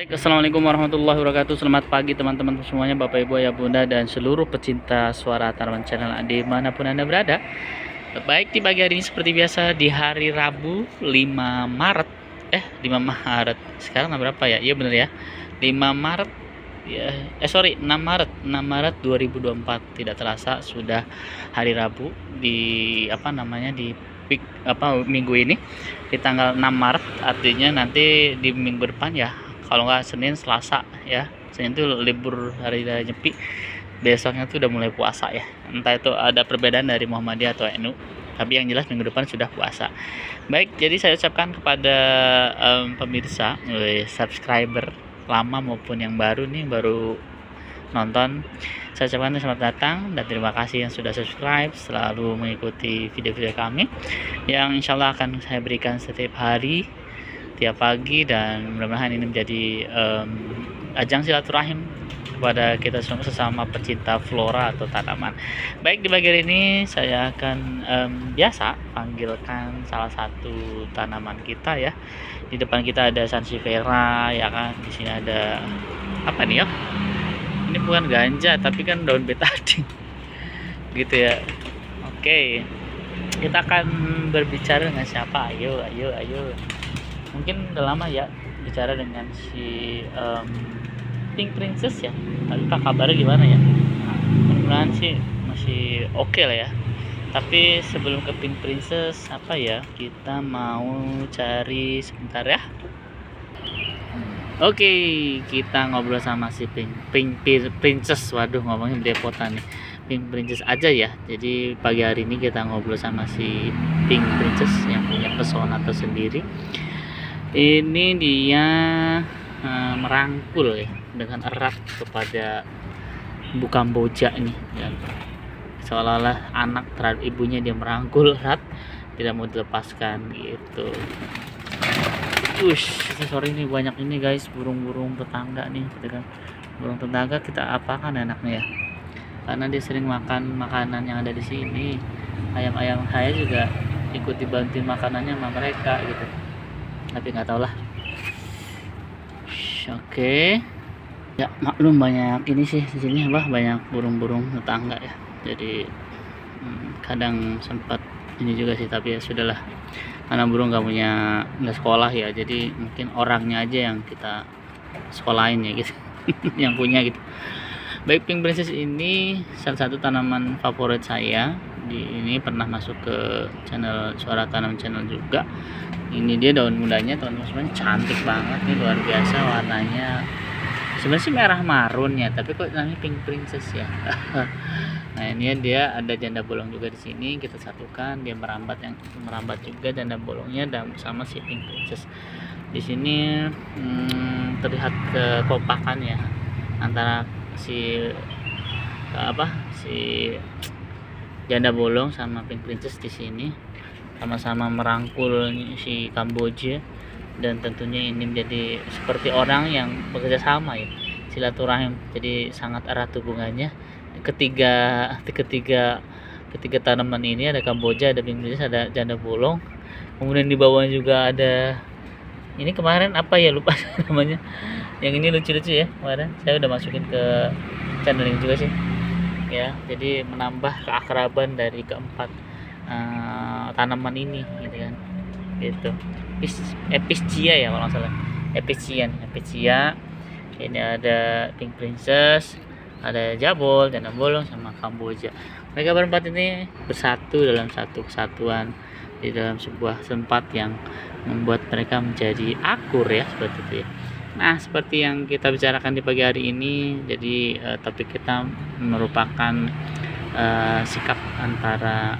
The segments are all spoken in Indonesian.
Baik, assalamualaikum warahmatullahi wabarakatuh. Selamat pagi teman-teman semuanya, Bapak Ibu, Ayah Bunda, dan seluruh pecinta suara tanaman channel dimanapun Anda berada. Baik, di pagi hari ini seperti biasa di hari Rabu 5 Maret. 5 Maret. Sekarang berapa ya? Iya bener ya. 5 Maret ya. 6 Maret. 6 Maret 2024. Tidak terasa sudah hari Rabu di minggu ini di tanggal 6 Maret, artinya nanti di minggu depan ya, kalau nggak Senin Selasa ya, Senin itu libur hari raya Nyepi, besoknya tuh udah mulai puasa ya. Entah itu ada perbedaan dari Muhammadiyah atau NU, tapi yang jelas minggu depan sudah puasa. Baik, jadi saya ucapkan kepada pemirsa, subscriber lama maupun yang baru nih, baru nonton, saya ucapkan selamat datang dan terima kasih yang sudah subscribe, selalu mengikuti video-video kami yang insya Allah akan saya berikan setiap hari, tiap pagi, dan mudah-mudahan ini menjadi ajang silaturahim kepada kita semua sesama pecinta flora atau tanaman. Baik, di bagian ini saya akan biasa panggilkan salah satu tanaman kita ya. Di depan kita ada sansevieria ya kan, di sini ada apa nih ya? Ini bukan ganja tapi kan daun betadine gitu ya. Oke, kita akan berbicara dengan siapa? Ayo. Mungkin udah lama ya bicara dengan si Pink Princess ya, tapi pak kabarnya gimana ya? Mudah-mudahan sih masih oke lah ya. Tapi sebelum ke Pink Princess, apa ya, kita mau cari sebentar ya. Oke, kita ngobrol sama si Pink Princess. Waduh, ngomongnya belepotan nih. Pink Princess aja ya. Jadi pagi hari ini kita ngobrol sama si Pink Princess yang punya pesona tersendiri. Ini dia merangkul ya dengan erat kepada Bu Kamboja nih, dan seolah-olah anak terhadap ibunya, dia merangkul erat, tidak mau dilepaskan gitu. Sorry ini banyak ini guys, burung-burung tetangga nih, burung tetangga kita apakan enaknya ya, karena dia sering makan makanan yang ada di sini. Ayam-ayam saya juga ikut dibantuin makanannya sama mereka gitu, tapi nggak tau lah. Oke ya, maklum banyak ini sih di sini banyak burung-burung tetangga ya, jadi kadang sempat ini juga sih, tapi ya sudahlah, karena burung nggak sekolah ya, jadi mungkin orangnya aja yang kita sekolahin ya gitu yang punya gitu. Baik, Pink Princess ini salah satu tanaman favorit saya. Ini pernah masuk ke channel Suara Tanam channel juga. Ini dia daun mudanya teman-teman, cantik banget nih, luar biasa warnanya. Sebenarnya sih merah marun ya, tapi kok namanya Pink Princess ya. Nah, ini dia ada janda bolong juga di sini, kita satukan, dia merambat juga janda bolongnya dan sama si Pink Princess. Di sini terlihat kekompakan ya antara si janda bolong sama Pink Princess. Di sini sama-sama merangkul si Kamboja, dan tentunya ini menjadi seperti orang yang bekerja sama ya, silaturahim, jadi sangat erat hubungannya. Ketiga tanaman ini, ada Kamboja, ada Pink Princess, ada janda bolong, kemudian di bawah juga ada ini, kemarin apa ya, lupa namanya, yang ini lucu-lucu ya, kemarin saya udah masukin ke channel ini juga sih ya, jadi menambah keakraban dari keempat tanaman ini gitu kan, gitu. Epicea ya kalau nggak salah, Epicea. Ini ada Pink Princess, ada jabol, janda bolong, sama Kamboja. Mereka berempat ini bersatu dalam satu kesatuan di dalam sebuah tempat yang membuat mereka menjadi akur ya, seperti itu ya. Nah, seperti yang kita bicarakan di pagi hari ini, jadi topik kita merupakan sikap antara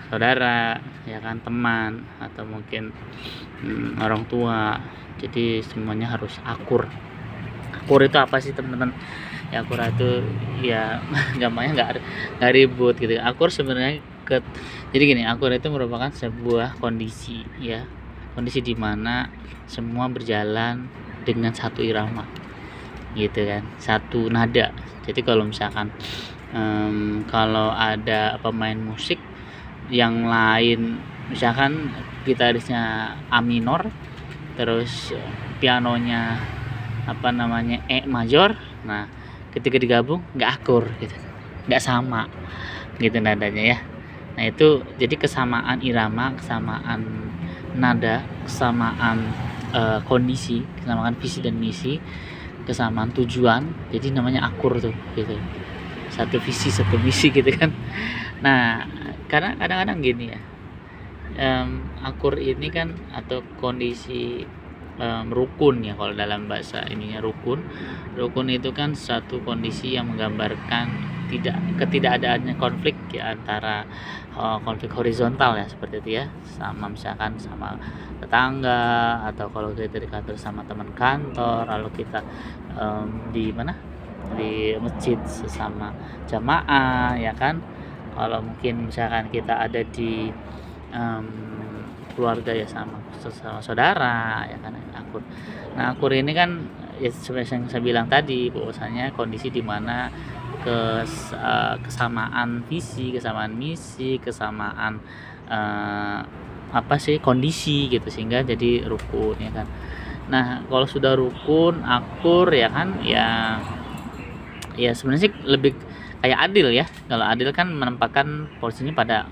saudara ya kan, teman, atau mungkin orang tua. Jadi semuanya harus akur. Akur itu apa sih teman-teman? Ya, akur itu ya gampangnya nggak ribut gitu. Akur sebenarnya jadi gini, akur itu merupakan sebuah kondisi ya, kondisi di mana semua berjalan dengan satu irama gitu kan, satu nada. Jadi kalau misalkan kalau ada pemain musik yang lain, misalkan gitarisnya A minor, terus pianonya apa namanya E major. Nah ketika digabung nggak akur gitu, nggak sama gitu nadanya ya. Nah itu jadi kesamaan irama, kesamaan nada, kesamaan kondisi, kesamaan visi dan misi, kesamaan tujuan, jadi namanya akur tuh gitu, satu visi satu misi gitu kan. Nah karena kadang-kadang gini ya, akur ini kan atau kondisi rukun ya, kalau dalam bahasa ininya rukun itu kan satu kondisi yang menggambarkan ketidakadaannya konflik ya, antara konflik horizontal ya seperti itu ya, sama misalkan sama tetangga, atau kalau kita di kantor sama teman kantor, lalu kita di mana, di masjid sesama jamaah ya kan. Kalau mungkin misalkan kita ada di keluarga ya sama sesama saudara ya kan, akur. Nah akur ini kan ya seperti yang saya bilang tadi, bahwasanya kondisi di mana kesamaan visi, kesamaan misi, kesamaan kondisi gitu, sehingga jadi rukun ya kan. Nah kalau sudah rukun akur ya kan, ya sebenarnya sih lebih kayak adil ya. Kalau adil kan menempatkan posisinya pada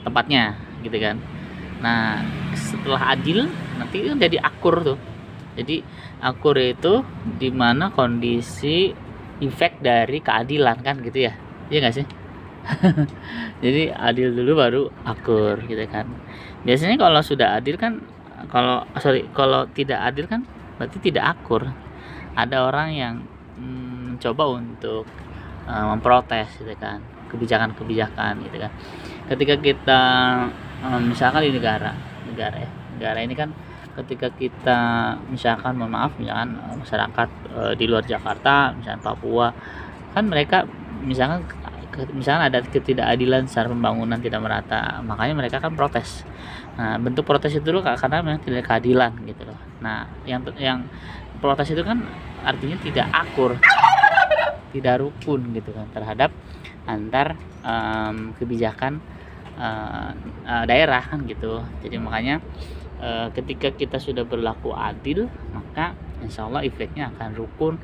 tempatnya gitu kan. Nah setelah adil nanti kan jadi akur tuh. Jadi akur itu dimana kondisi efek dari keadilan kan gitu ya, iya nggak sih? Jadi adil dulu baru akur gitu kan. Biasanya kalau sudah adil kan, kalau tidak adil kan berarti tidak akur. Ada orang yang mencoba untuk memprotes gitu kan, kebijakan gitu kan. Ketika kita misalkan di negara ini kan, ketika kita misalkan mohon maaf misalkan masyarakat di luar Jakarta, misalkan Papua kan, mereka misalkan ada ketidakadilan secara pembangunan tidak merata, makanya mereka kan protes. Nah bentuk protes itu dulu karena memang tidak keadilan gitu loh. Nah yang protes itu kan artinya tidak akur, tidak rukun gitu kan terhadap antar kebijakan daerah kan gitu. Jadi makanya ketika kita sudah berlaku adil, maka insya Allah efeknya akan rukun.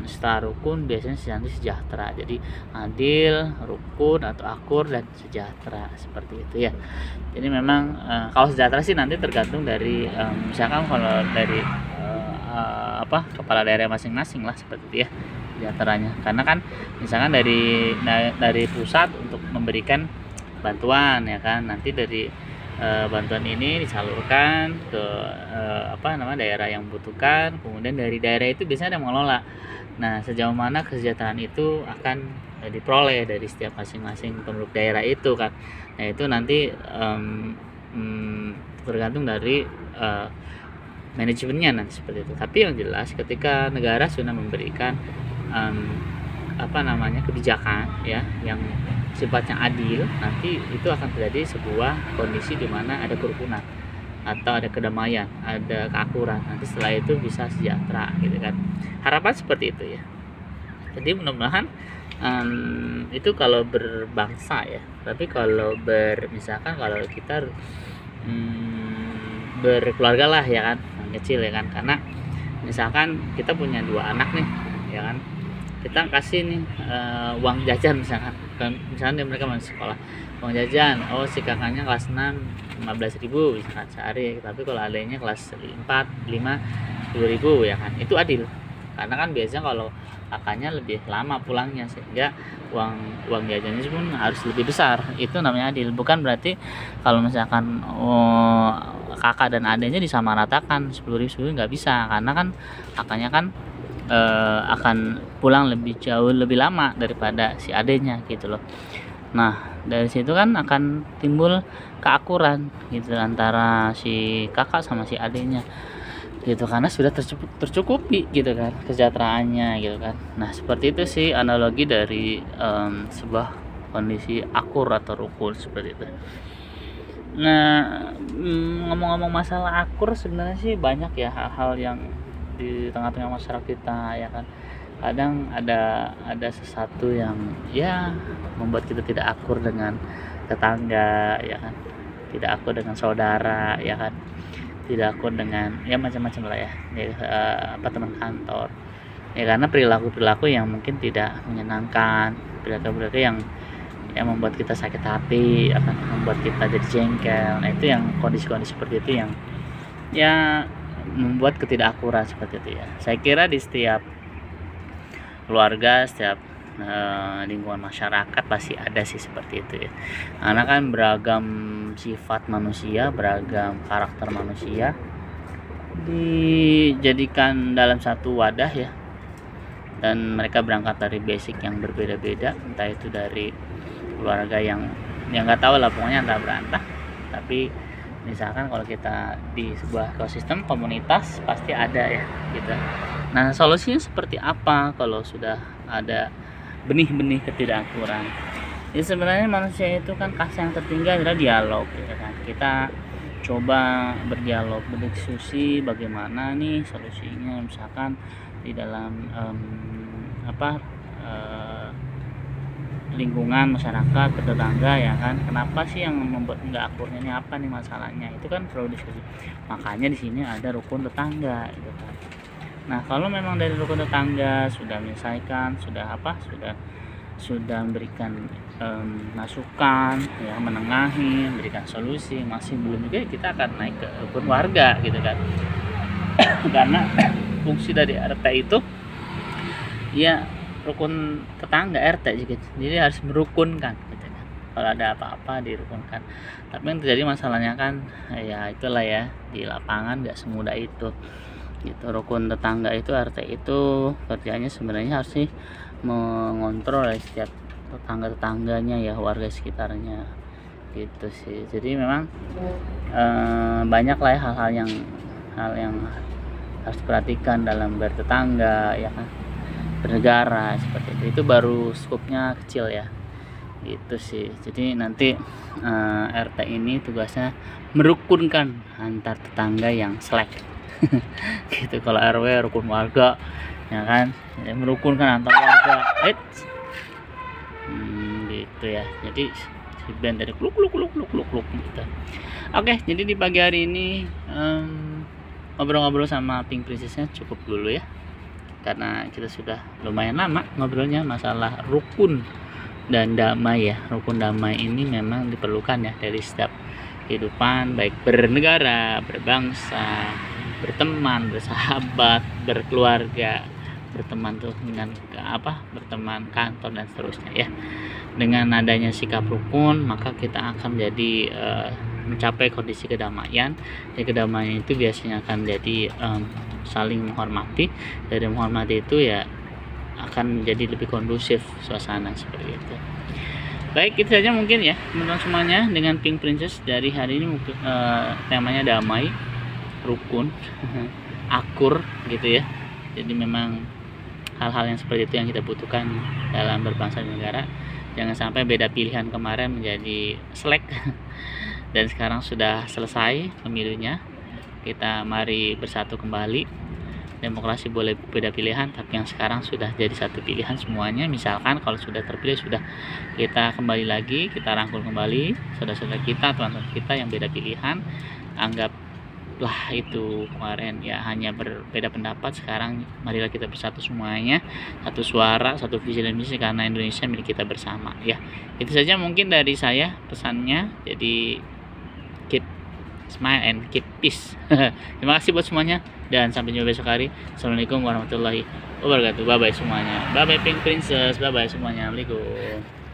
Setelah rukun biasanya nanti sejahtera. Jadi adil, rukun atau akur dan sejahtera seperti itu ya. Jadi memang kalau sejahtera sih nanti tergantung dari misalkan kalau dari kepala daerah masing-masing lah seperti itu ya sejahteranya. Karena kan misalkan dari pusat untuk memberikan bantuan ya kan, nanti dari bantuan ini disalurkan ke daerah yang membutuhkan, kemudian dari daerah itu biasanya ada yang mengelola. Nah sejauh mana kesejahteraan itu akan diperoleh dari setiap masing-masing penduduk daerah itu kan. Nah itu nanti tergantung dari manajemennya nanti seperti itu. Tapi yang jelas ketika negara sudah memberikan kebijakan ya yang sifatnya adil, nanti itu akan terjadi sebuah kondisi di mana ada kerukunan atau ada kedamaian, ada keakuran. Nanti setelah itu bisa sejahtera gitu kan. Harapan seperti itu ya. Jadi mudah-mudahan itu kalau berbangsa ya. Tapi kalau misalkan kalau kita berkeluarga lah ya kan, kecil ya kan. Karena misalkan kita punya 2 anak nih ya kan, kita kasih nih uang jajan misalkan mereka masih sekolah, uang jajan, si kakaknya kelas 6 15.000 misalkan sehari, tapi kalau adanya kelas 4 5 10.000 ya kan, itu adil. Karena kan biasanya kalau kakaknya lebih lama pulangnya, sehingga uang jajannya pun harus lebih besar. Itu namanya adil. Bukan berarti kalau misalkan kakak dan adanya disamaratakan 10.000 nggak bisa, karena kan kakaknya kan akan pulang jauh lebih lama daripada si adenya gitu loh. Nah dari situ kan akan timbul keakuran gitu antara si kakak sama si adenya gitu, karena sudah tercukupi gitu kan kesejahteraannya gitu kan. Nah seperti itu sih analogi dari sebuah kondisi akur atau rukun seperti itu. Nah ngomong-ngomong masalah akur, sebenarnya sih banyak ya hal-hal yang di tengah-tengah masyarakat kita ya kan. Kadang ada sesuatu yang ya membuat kita tidak akur dengan tetangga ya kan, tidak akur dengan saudara ya kan. tidak akur dengan ya macam-macam lah ya, teman kantor ya, karena perilaku yang mungkin tidak menyenangkan, perilaku yang membuat kita sakit hati, akan membuat kita jadi jengkel. Nah itu yang kondisi-kondisi seperti itu yang membuat ketidakakuran seperti itu ya. Saya kira di setiap keluarga, setiap lingkungan masyarakat pasti ada sih seperti itu ya, karena kan beragam sifat manusia, beragam karakter manusia dijadikan dalam satu wadah ya, dan mereka berangkat dari basic yang berbeda-beda, entah itu dari keluarga yang nggak tahu lah, pokoknya entah berantah. Tapi misalkan kalau kita di sebuah ekosistem komunitas pasti ada ya gitu. Nah solusinya seperti apa kalau sudah ada benih-benih ketidakakuran? Ya sebenarnya manusia itu kan kasih yang tertinggal adalah dialog gitu kan. Kita coba berdialog, berdiskusi bagaimana nih solusinya, misalkan di dalam lingkungan masyarakat, bertetangga ya kan, kenapa sih yang membuat nggak akurnya, ini apa nih masalahnya, itu kan perlu diskusi. Makanya di sini ada rukun tetangga gitu kan. Nah kalau memang dari rukun tetangga sudah menyelesaikan, sudah memberikan masukan ya, menengahi, memberikan solusi, masih belum juga, kita akan naik ke rukun warga gitu kan. Karena fungsi dari RT itu ya rukun tetangga RT gitu, jadi harus merukunkan gitu kan. Kalau ada apa-apa dirukunkan. Tapi yang terjadi masalahnya kan ya itulah ya, di lapangan nggak semudah itu gitu. Rukun tetangga itu, RT itu kerjanya sebenarnya harus sih mengontrol setiap tetangga-tetangganya ya, warga sekitarnya gitu sih. Jadi memang banyak lah ya hal yang harus diperhatikan dalam bertetangga ya kan, bernegara seperti itu baru skupnya kecil ya gitu sih. Jadi nanti RT ini tugasnya merukunkan antar tetangga yang selek gitu. Kalau RW rukun warga ya kan, ya, merukunkan antar warga gitu ya. Jadi si band dari kluk gitu. Oke, jadi di pagi hari ini ngobrol-ngobrol sama Pink Princessnya cukup dulu ya, karena kita sudah lumayan lama ngobrolnya masalah rukun dan damai ya. Rukun damai ini memang diperlukan ya dari setiap kehidupan, baik bernegara, berbangsa, berteman, bersahabat, berkeluarga, berteman tuh dengan berteman kantor dan seterusnya ya. Dengan adanya sikap rukun maka kita akan jadi mencapai kondisi kedamaian. Jadi kedamaian itu biasanya akan jadi saling menghormati. Dari menghormati itu ya akan menjadi lebih kondusif suasana seperti itu. Baik, itu saja mungkin ya teman-teman semuanya dengan Pink Princess dari hari ini. Temanya damai, rukun, akur gitu ya. Jadi memang hal-hal yang seperti itu yang kita butuhkan dalam berbangsa dan negara. Jangan sampai beda pilihan kemarin menjadi selek dan sekarang sudah selesai pemilunya. Kita mari bersatu kembali. Demokrasi boleh beda pilihan, tapi yang sekarang sudah jadi satu pilihan semuanya. Misalkan kalau sudah terpilih, sudah kita kembali lagi, kita rangkul kembali saudara-saudara kita, teman-teman kita yang beda pilihan. Anggaplah itu kemarin ya hanya berbeda pendapat. Sekarang marilah kita bersatu semuanya, satu suara, satu visi dan misi, karena Indonesia milik kita bersama ya. Itu saja mungkin dari saya pesannya. Jadi keep smile and keep peace. Terima kasih buat semuanya dan sampai jumpa besok hari. Assalamualaikum warahmatullahi wabarakatuh. Bye bye semuanya. Bye bye Pink Princess. Bye bye semuanya. Assalamualaikum.